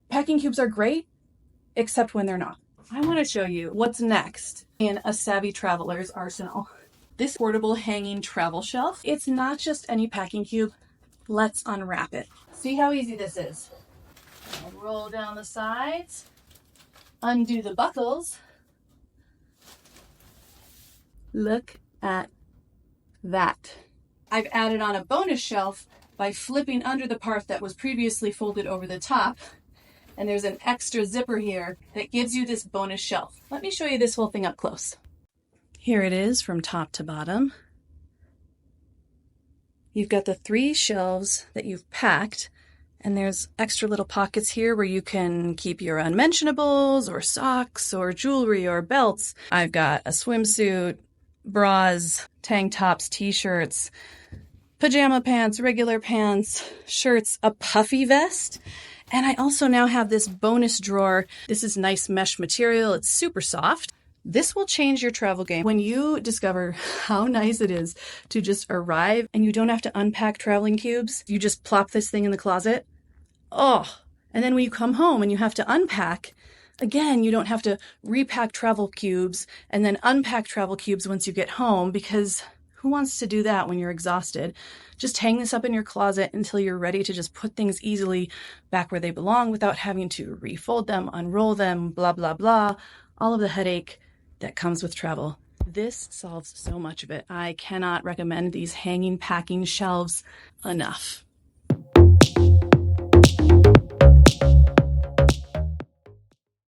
Packing cubes are great, except when they're not. I want to show you what's next in a savvy traveler's arsenal. This portable hanging travel shelf. It's not just any packing cube. Let's unwrap it. See how easy this is. I'll roll down the sides, undo the buckles. Look at that. I've added on a bonus shelf by flipping under the part that was previously folded over the top. And there's an extra zipper here that gives you this bonus shelf. Let me show you this whole thing up close. Here it is from top to bottom. You've got the 3 shelves that you've packed, and there's extra little pockets here where you can keep your unmentionables or socks or jewelry or belts. I've got a swimsuit, bras, tank tops, t-shirts, pajama pants, regular pants, shirts, a puffy vest. And I also now have this bonus drawer. This is nice mesh material. It's super soft. This will change your travel game. When you discover how nice it is to just arrive and you don't have to unpack traveling cubes, you just plop this thing in the closet. Oh, and then when you come home and you have to unpack, again, you don't have to repack travel cubes and then unpack travel cubes once you get home, because who wants to do that when you're exhausted? Just hang this up in your closet until you're ready to just put things easily back where they belong without having to refold them, unroll them, blah, blah, blah. All of the headache that comes with travel. This solves so much of it. I cannot recommend these hanging packing shelves enough.